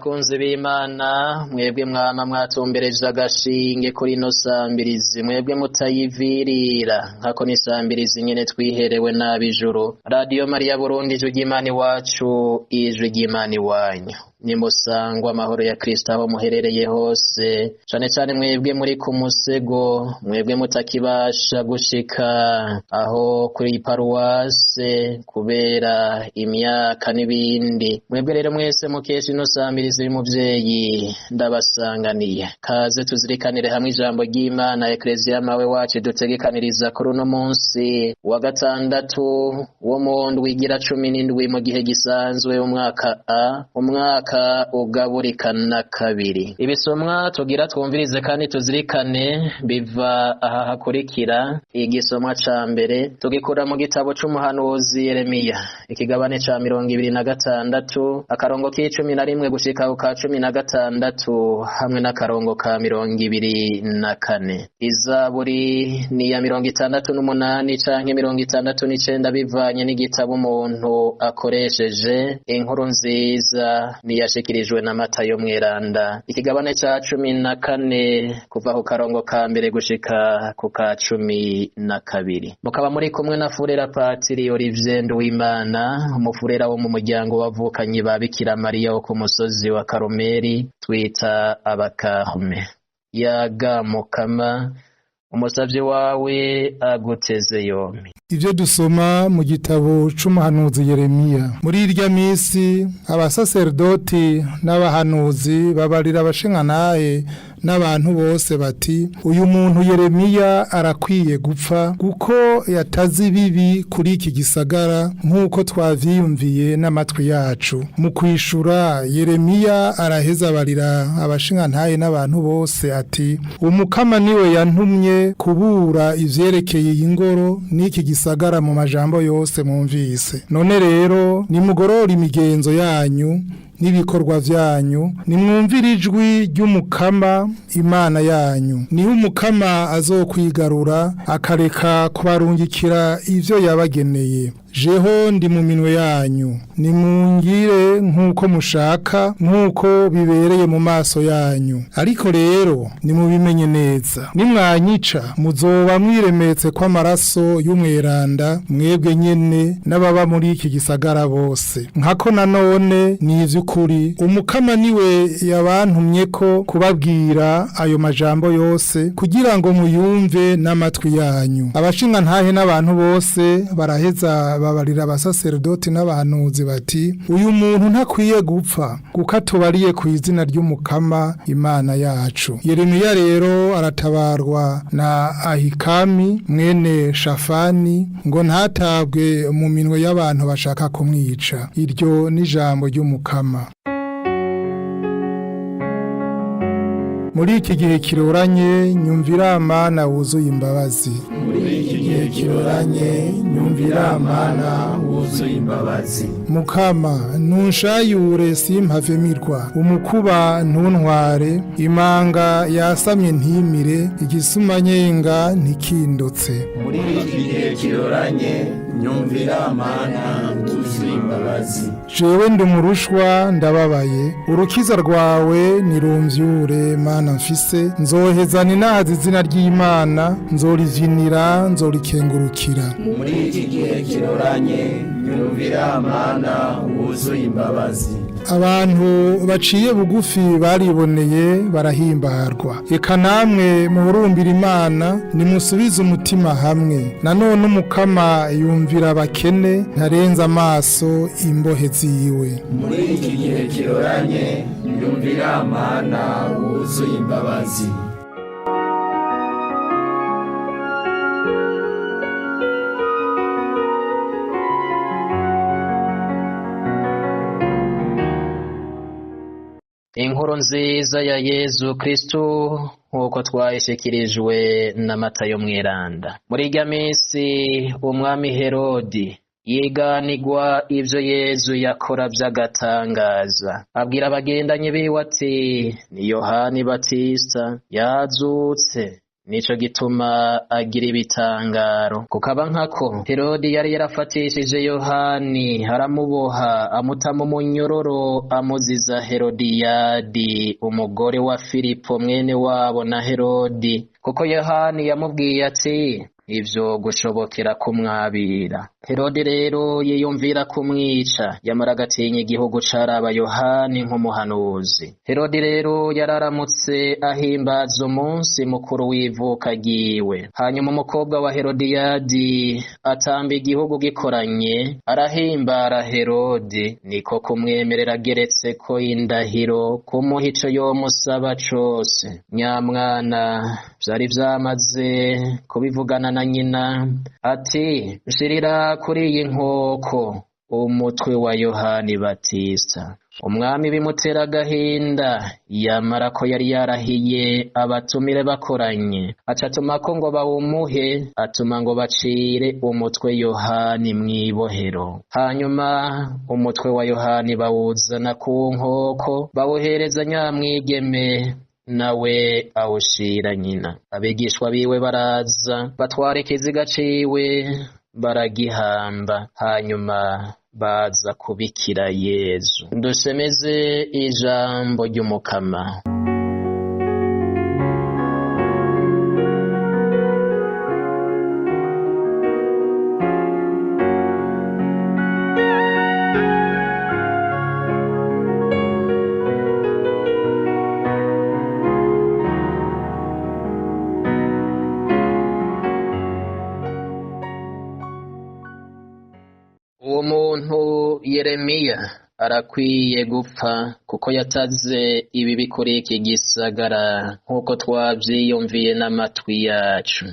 bakunzi b'Imana, mwebwe mwama mwatumbereje agashinge kuri ino sambirizi, mwebwe mutayivirira nkako n'isambirizi nyene twiherewe n'ab'ijuru. Radio Maria Burundi, ijwi ry'Imana iwacu, ijwi ry'Imana iwanyu. Nimusangwa amahoro ya Kristo aho muherereye hose, cane cane mwebwe muri ku musego, mwebwe mutakibasha gushika aho kuri paruwase kubera imyaka n'ibindi. Mwebwe rero mwese mukesha ino sambirizi y'umuvyeyi, ndabasanganiye. Kaze tuzirikanire hamwe ijambo ry'Imana. Eklezia mawe wacu dutegekaniriza kuri uno munsi wa gatandatu wo mu ndwi igira 17 mu gihe gisanzwe umwaka A, umwaka ugaburikana kabiri. Ibisomwa tugira twumvirize kandi tuzirikane biva aha hakurikira. Igisomwa ca mbere tugikura mu gitabo c'umuhanuzi Yeremiya, ikigabane ca 26 akarongo k'11 gushika ku ka 16 hamwe n'akarongo ka 24. Izaburi ni ya 68 canke 69 bivanye n'igitabo umuntu akoresheje. Inkuru nziza ni yashikirijwe na Matayo mweranda, ikigabane ca 14 kuva ku karongo ka mbere gushika ku ka 12. Mukaba muri kumwe na Furera Patiri Olivier Nduwimana, umufurera wo mu muryango wavukanye ba Bikira Mariya wo ku musozi wa Karumeli twita Abakarme. Yaga Mukama, umusavye wawe aguteze yompi. Ivyo dusoma mu gitabo c'umuhanuzi Yeremiya. Muri irya misi abasaserdoti n'abahanuzi babarira abashingantahe n'abantu bose bati, uyu muntu Yeremiya arakwiye gupfa kuko yatazi bibi kuri iki gisagara nk'uko twavyiyumviye n'amatwi yacu. Mu kwishura Yeremiya araheza abarira abashingantahe n'abantu bose ati, umukama niwe yantumye kubura ivyerekeye ingoro n'iki gisagara mu majambo yose mwumvise. None rero nimugorora imigenzo yanyu n'ibikorwa vyanyu, nimwumvira ijwi ry'umukama Imana yanyu. Niho umukama azokwigarura akareka kubarungikira ivyo yabageneye. Jeho ndi mu minwe yanyu, nimungire nk'uko mushaka, nk'uko bibereye mu maso yanyu. Ariko rero nimubimenye neza, nimwanyica muzoba mwiremetse kw'amaraso y'umweranda, mwebwe nyene n'ababa muri iki gisagara bose. Nkako nanone ni ivy'ukuri, umukama niwe yabantumye ko kubabwira ayo majambo yose kugira ngo muyumve n'amatwi yanyu. Abashingantahe n'abantu bose baraheza babarira abasaserdoti n'abahanuzi bati, uyu muntu ntakwiye gupfa kuko atubariye ku izina ry'umukama Imana yacu. Yeremiya rero aratabarwa na Ahikami mwene Shafani ngo ntatabwe mu minwe y'abantu bashaka kumwica. Iryo ni ijambo ry'umukama. Muri iki gihe kiroranye nyumvira Mana wuzuye imbabazi. Muri iki gihe kiroranye nyumvira Mana wuzuye imbabazi. Mukama ntunshayure simpavemirwa, umukuba ntuntware, imanga yasamye ntimire, igisumanyenga ntikindutse. Muri iki gihe kiroranye nyumvira Mana wuzuye imbabazi. Jewe ndi umurushwa ndababaye, urukiza rwawe nirumvyure Mana mfise, nzoheza ninahaza izina ry'Imana, nzorivinira nzorikengurukira. Muri iki gihe kiroranye nyumvira Mana wuzuye imbabazi. Abantu baciye bugufi bariboneye barahimbarwa. Eka namwe muhurumbira Imana nimusubize umutima hamwe. Nanone umukama yumvira abakene, ntarenza amaso imbohe ziwe. Muri iki gihe kiroranye nyumvira Mana wuzuye imbabazi. Inkuru nziza ya Yezu Kristo nk'uko twayishikirijwe na Matayo mweranda. Muri irya misi umwami Herodi yiganigwa ivyo Yezu yakora vy'agatangaza. Abwira abagendanye biwe ati, ni Yohani Batista yazutse, nico gituma agira ibitangaro. Kukaba nkako Herodi yari yarafatishije Yohani aramuboha amuta mu munyororo amuziza Herodiyadi umugore wa Filipo mwene wabo na Herodi, kuko Yohani yamubwiye ati ivyo gushobokera kumwabira. Herodi rero yiyumvira kumwica, yamara agatinya igihugu caraba Yohani nk'umuhanuzi. Herodi rero yararamutse ahimbaza umunsi mukuru w'ivuka ryiwe. Hanyuma umukobwa wa Herodiyadi atamba igihugu gikoranye arahimbara Herodi, niko kumwemerera ageretseko indahiro kumuha ico yomusaba cose. Nyamwana vyari vyamaze kubivugana na nyina ati nshirira kuri iyi nkoko umutwe wa Yohani Batista. Umwami bimutera agahinda, yamara ko yari yarahiye abatumire bakoranye, acatumako ngo bawumuhe, atuma ngo bacire umutwe Yohani mw'ibohero. Hanyuma umutwe wa Yohani bawuzana ku nkoko bawuhereza nyamwigeme, nawe awushira nyina. Abigishwa biwe baraza batwara ikiziga ciwe baragihamba, hanyuma baza kubikira Yezu. Dusemeze ijambo ry'Umukama. Uwo muntu Yeremiya arakwiye gupfa, kuko yataze ibibi kuri iki gisagara nk'uko twavyiyumviye n'amatwi yacu.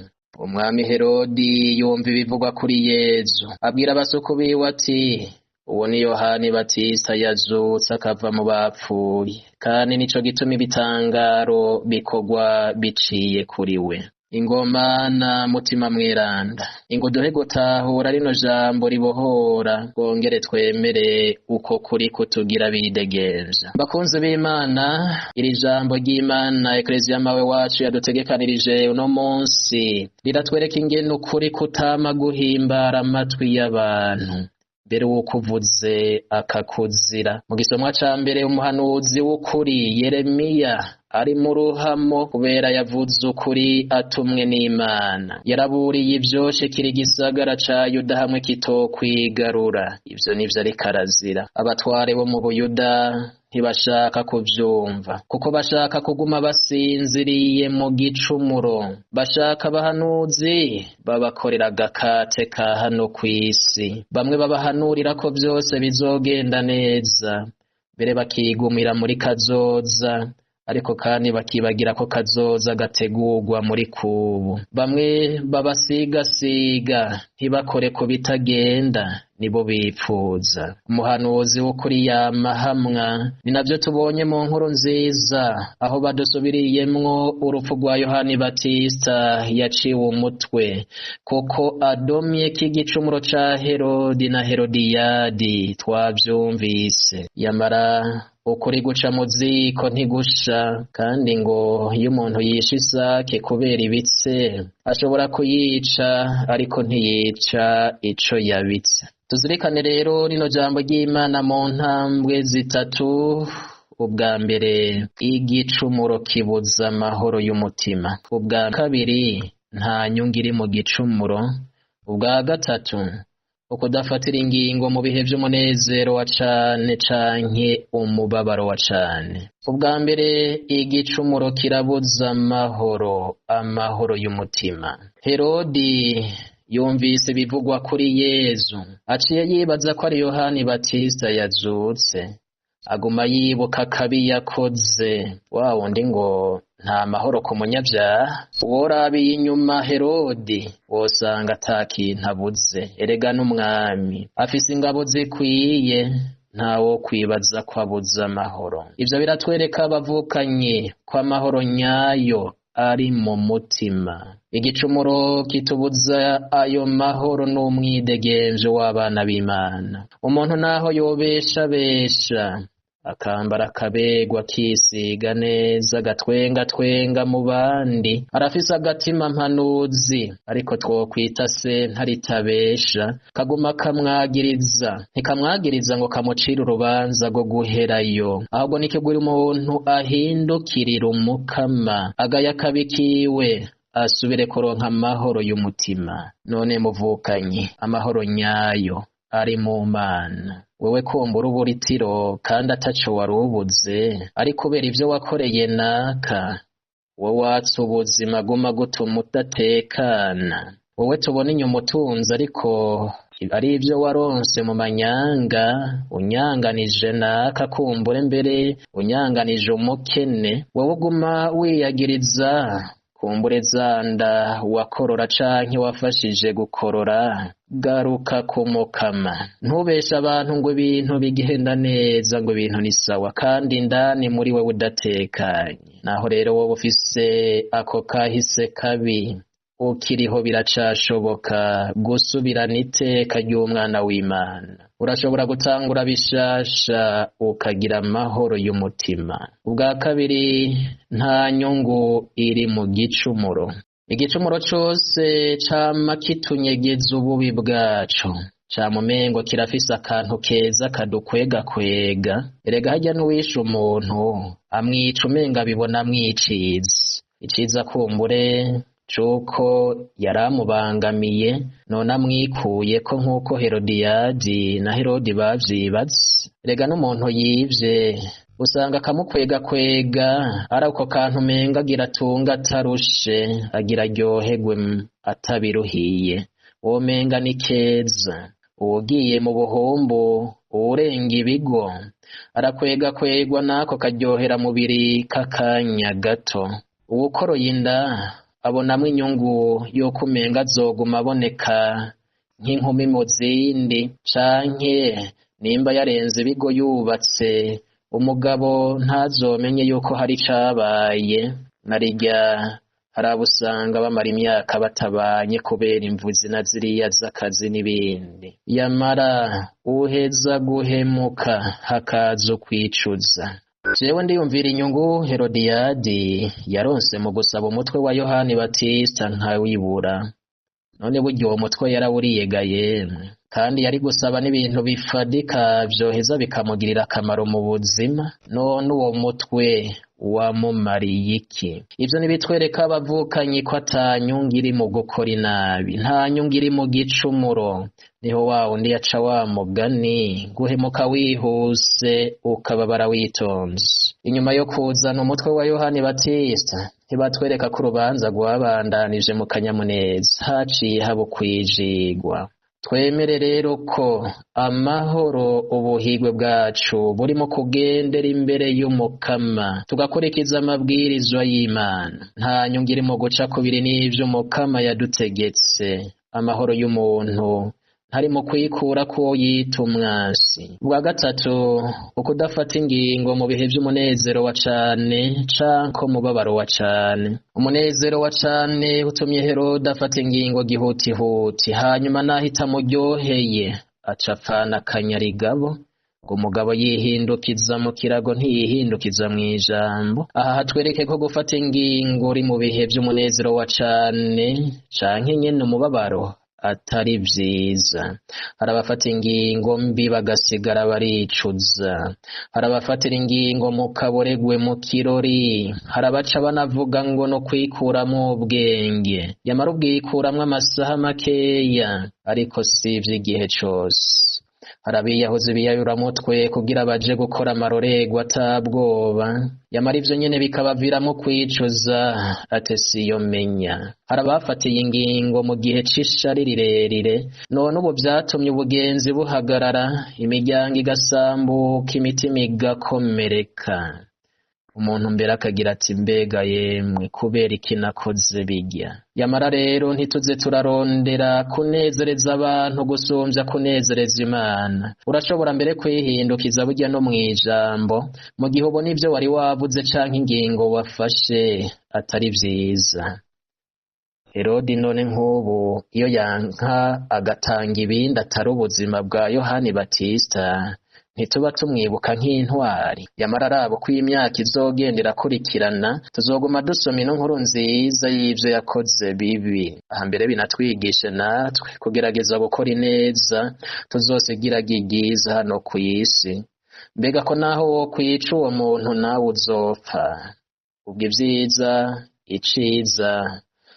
Umwami Herodi yumva ibivugwa kuri Yezu, abwira abasuku biwe ati uwo ni Yohani Batista yazutse akava mu bapfuye, kandi nico gituma ibitangaro bikorwa biciye kuri we. Ingoma na mutima mweranda, ingo duhe gutahura rino jambo ribohora, twongere twemere uko kuri kutugira bidegenza. Bakunzi b'Imana, iri jambo ry'Imana Eklezia mawe wacu yadutegekanirije uno munsi riratwereka ingene ukuri kutama guhimbara amatwi y'abantu, mbere wukuvuze akakuzira. Mu gisomwa ca mbere umuhanuzi w'ukuri Yeremiya ari mu ruhamo kubera yavuze ukuri atumwe n'Imana. Yaraburiye ivyoshekera igisagara ca Yuda hamwe kitokwigarura. Ivyo nivyo ariko arazira. Abatware bo mu Buyuda ntibashaka kuvyumva, kuko bashaka kuguma basinziriye mu gicumuro. Bashaka abahanuzi babakorera agakate ka hano kw'isi. Bamwe babahanurira ko vyose bizogenda neza, mbere bakigumira muri kazoza, ariko kandi bakibagira ko kazoza gategurwa muri kubu. Bamwe babasigasiga ntibakore ko bitagenda, nibo bipfuza. Umuhanuzi w'ukuri yamahamwa, ni navyo tubonye mu nkuru nziza aho badusubiriyemwo urupfu rwa Yohani Batista yaciwe umutwe, kuko adomye k'igicumuro ca Herodi na Herodiyadi. Twavyumvise, yamara ukuri guca mu ziko ntigusha, kandi ngo iyo umuntu yishe isake kubera ibitse ashobora kuyica, ariko ntiyica ico yabitse. Tuzirikane rero rino jambo ry'Imana mu ntambwe zitatu. Ubwa mbere, igicumuro kibuza amahoro y'umutima. Ubwa kabiri, nta nyungu iri mu gicumuro. Ubwa gatatu, ukudafatira ingingo mu bihe vy'umunezero wa cane canke umubabaro wa cane. Ubwa mbere, igicumuro kirabuza amahoro y'umutima. Herodi yumvise bivugwa kuri Yezu, aciye yibaza ko ari Yohani Batista yazutse, aguma yibuka akabi yakoze. Wa wundi ngo nta mahoro ku munyavyaha. Worabiye inyuma Herodi wosanga ata kintu abuze. Erega n'umwami afise ingabo zikwiye, ntawo kwibaza ko abuze amahoro. Ivyo biratwereka abavukanye ko amahoro nyayo ari mu mutima. Igicumuro kitubuza ayo mahoro n'umwidegemvyo w'abana b'Imana. Umuntu naho yobeshabesha akambara akabegwa akisiga neza agatwenga mu bandi, arafise agatima mpanuzi ariko twokwita se ntaritabesha, kaguma kamwagiriza, ntikamwagiriza ngo kamucire urubanza rwo guherayo, ahubwo nikigura umuntu ahindukirira umukama agaya akabi kiwe asubire kuronka amahoro y'umutima. None muvukanyi, amahoro nyayo ari mu Mana. Wewe kumbura uburitiro kandi ataco warubuze, ariko kubera ivyo wakoreye naka, wowe watse ubuzima guma gutuma udatekana. Wowe tubona inyuma utunze ariko ari ivyo waronse mu manyanga, unyanganije naka kumbure mbere unyanganije umukene, wowe uguma wiyagiriza kumbure zanda wakorora canke wafashije gukorora. Garuka ku mukama, ntubeshe abantu ngo ibintu bigenda neza, ngo ibintu ni sawa kandi indani muri wewe udatekanye. Naho rero wowe ufise ako kahise kabi, ukiriho biracashoboka gusubirana iteka ry'umwana w'Imana. Urashobora gutangura bishasha ukagira amahoro y'umutima. Ubwa kabiri, nta nyungu iri mu gicumuro. Igicumuro cose cama kitunyegeza ububi bwaco, camumengo kirafise akantu keza kadukwega. Erega harya n'uwishe umuntu amwica umenga abibona amwiciza. Iciza kumbure cuko yaramubangamiye, none amwikuyeko nk'uko Herodiyadi na Herodi bavyibaza. Erega n'umuntu yivye usanga akamukwega ari uko kantu umenga agira atunga atarushe, agira aryoherwe atabiruhiye. Uwo menga ni keza. Uwugiye mu buhumbu, uwurenga ibigo, arakwegwa nako karyohera mubiri k'akanya gato. Uwukoroye inda abonamwo inyungu yo kumenga azoguma aboneka nk'inkumi mu zindi, canke nimba yarenze ibigo yubatse, umugabo ntazomenye yuko hari cabaye. Narirya harabusanga bamara imyaka batabanye kubera imvuzi na ziriya z'akazi n'ibindi. Yamara uheza guhemuka hakaza kwicuza. Jewe ndiyumvira inyungu Herodiyadi yaronse mu gusaba umutwe wa Yohani Batista nkawibura. None burya uwo mutwe yarawuriga yemwe, kandi yari gusaba n'ibintu bifadika vyoheza bikamugirira akamaro mu buzima. None uwo mutwe wamumariye iki? Ivyo nibitwereka abavukanyi ko ata nyungu iri mu gukora inabi, nta nyungu iri mu gicumuro. Niho wa wundi yaca wa mugani, guhemuka wihuse ukababara witonze. Inyuma yo kuzana umutwe wa Yohani Batista, ntibatwereka ko urubanza rwabandanije mu kanyamuneza, haciye haba ukwijigwa. Twemere rero ko amahoro ubuhigwe bwacu burimo kugendera imbere y'umukama, tugakurikiza amabwirizwa y'Imana. Nta nyungu iri mu guca kubiri n'ivyo umukama yadutegetse. Amahoro y'umuntu ntari mu kwikura ko yita umwasi. Ubwa gatatu, ukudafata ingingo mu bihe vy'umunezero wa cane canke umubabaro wa cane. Umunezero wa cane utumye Herode afata ingingo gihutihuti, hanyuma nahita muryoheye aca apfana akanyarigabo, ngo umugabo yihindukiza mu kirago ntiyihindukiza mw'ijambo. Aha hatwereke ko gufata ingingo uri mu bihe vy'umunezero wa cane canke nyene umubabaro atari vyiza. Harabafata ingingo mbi bagasigara baricuza, harabafatira ingingo mu kaboregwe mu kirori, harabaca banavuga ngo no kwikuramwo ubwenge, yamara ubwikuramwo amasaha makeya ariko sivyo igihe cose. Harabiyahuzi biyayuramutwe kugira baje gukora amarorerwa atabwoba, yamara ivyo nyene bikabaviramwo kwicuza ate siyo menya. Harabafatiye ingingo mu gihe c'ishari rirerire, none ubu vyatumye ubugenzi buhagarara, imiryango igasambuka, imitima igakomereka. Umuntu mbere akagira ati mbega yemwe kubera iki nakoze bijya. Yamara rero ntituze turarondera kunezereza abantu gusumvya kunezereza Imana. Urashobora mbere kwihindukiza burya no mw'ijambo, mu gihe ubona ivyo wari wavuze canke ingingo wafashe atari vyiza. Herodi none nk'ubu iyo yanka agatanga ibindi atari ubuzima bwa Yohani Batista, ntituba tumwibuka nk'intwari. Yamara arabo ko imyaka izogenda irakurikirana, tuzoguma dusoma ino nkuru nziza y'ivyo yakoze bibi. Ahambere binatwigishe natwe kugerageza gukora ineza tuzosigira ryiza hano kw'isi. Mbega ko naho wo kwica uwo muntu nawe uzopfa. Ubwo ivyiza, iciza,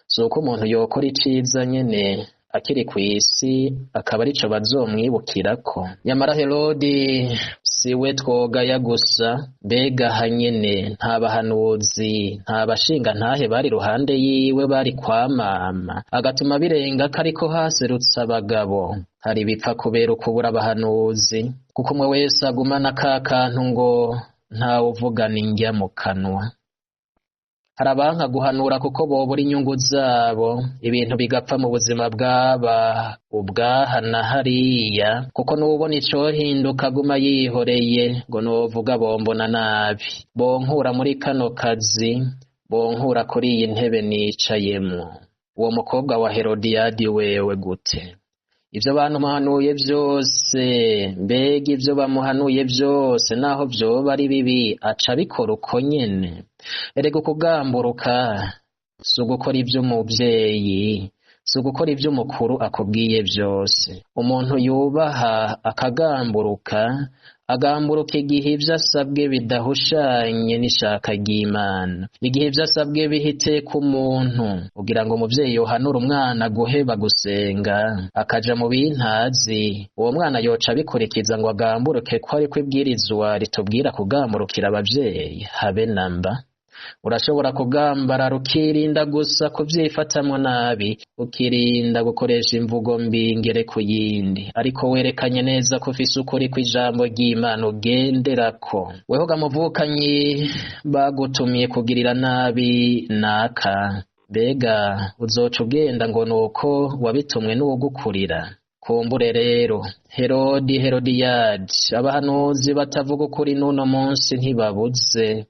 suko umuntu yokora iciza nyene akiri kw'isi akaba arico bazomwibukirako. Nyamara Herodi siwe twogaya gusa, mbega hanyene nta bahanuzi, nta bashinga ntahe bari ruhande yiwe bari kwamama, agatuma birenga ko ariko haserutse abagabo. Hari bipfa kubera ukubura abahanuzi, kuko umwe wese agumana ka kantu ngo ntawe uvugana indya mu kanwa. Hari abanka guhanura kuko bobura inyungu zabo, ibintu bigapfa mu buzima bwaba ubwahana hariya, kuko n'ubona icohinduka aguma yihoreye ngo novuga bombona nabi, bonkura muri kano kazi, bonkura kuri iyi ntebe nicayemwo. Uwo mukobwa wa Herodiyadi wewe gute? Ivyo bamuhanuye vyose, mbega ivyo bamuhanuye vyose naho vyoba ari bibi aca bikora uko nyene. Erega ukugamburuka si ugukora ivy'umuvyeyi, si ugukora ivy'umukuru akubwiye vyose. Umuntu yubaha akagamburuka, agamburuka igihe ivyo asabwe bidahushanye n'ishaka ry'Imana, igihe ivyo asabwe bihite ku muntu. Ugira ngo umuvyeyi yohanura umwana guheba gusenga akaja mu bintazi, uwo mwana yoca abikurikiza ngo agamburuke ko ariko ibwirizwa ritubwira kugamburukira abavyeyi? Habe namba. Urashobora kugambara rukirinda gusa kuvyifatamwo nabi, ukirinda gukoresha imvugo mbi ngere ku yindi, ariko werekanye neza ko ufise ukuri kw'ijambo ry'Imana ugenderako. Weho gamuvukanyi bagutumiye kugirira nabi naka, mbega uzoca ugenda ngo nuko wabitumwe n'uwugukurira? Kumbure rero Herodiyadi, abahanuzi batavuga ukuri n'uno munsi ntibabuze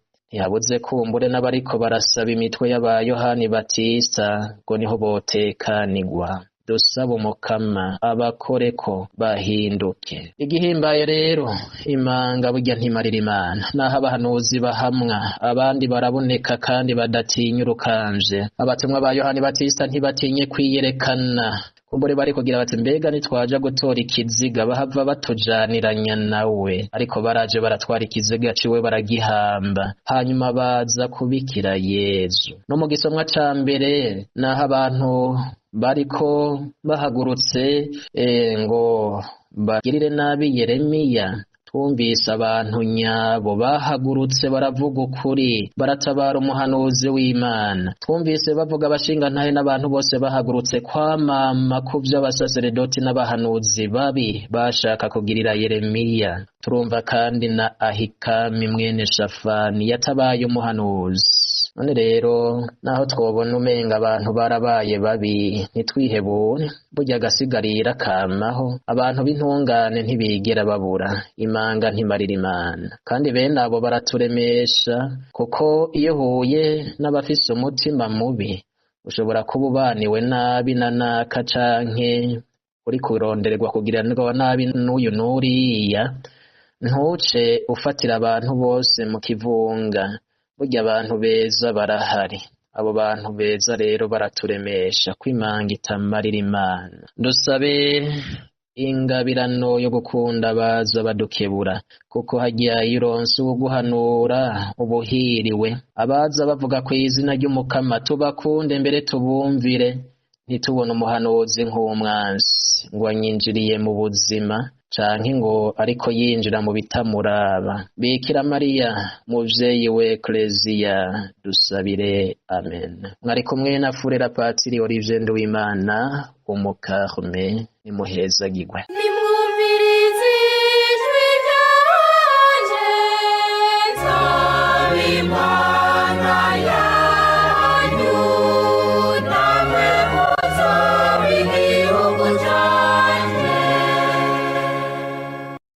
kumbure n'abariko barasaba imitwe y'aba Yohani Batista ngo niho botekanigwa. Dusaba Umukama abakoreko bahinduke. Igihimbaye rero imanga burya ntimarira Imana, naho abahanuzi bahamwa abandi baraboneka kandi badatinya urukanje. Abatumwa ba Yohani Batista ntibatinye kwiyerekana, kumbure bari kugira bati mbega nitwaja gutora ikiziga bahava batujaniranya nawe, ariko baraje baratwara ikiziga ciwe baragihamba, hanyuma baza kubikira Yezu. No mu gisomwa ca mbere naho abantu bariko bahagurutse ngo bagirire nabi Yeremiya, twumvise abantu nyabo bahagurutse baravuga ukuri, baratabara umuhanuzi w'Imana. Twumvise bavuga abashinga ntahe n'abantu bose bahagurutse kwamama ku vy'abasaseredoti n'abahanuzi babi bashaka kugirira Yeremiya. Turumva kandi na Ahikami mwene Shafani yatabaye umuhanuzi. None rero naho twobona umenga abantu barabaye babi, ntitwihebure, burya agasigarira kamaho. Abantu b'intungane ntibigera babura, imanga ntimarira Imana, kandi bene abo baraturemesha, kuko iyo uhuye n'abafise umutima mubi ushobora kuba ubaniwe nabi na naka canke uri kurondererwa kugiranirwa nabi n'uyu n'uriya, ntuce ufatira abantu bose mu kivunga. Burya abantu beza barahari, abo bantu beza rero baraturemesha kwimanga itamarira Imana. Dusabe ingabirano yo gukunda baza badukebura, kuko hagiye ironsi uguhanura ubuhiriwe. Abaza bavuga ku izina ry'Umukama tubakunde mbere tubumvire, ntitubone umuhanuzi nk'umwansi ngo anyinjiriye mu buzima, canke ngo ariko yinjira mu bitamuraba. Bikira Mariya muvyeyi w'Ekleziya dusabire, amen. Mwari kumwe na Furera Patiri Olivier Nduwimana, umukarme, nimuhezagirwe.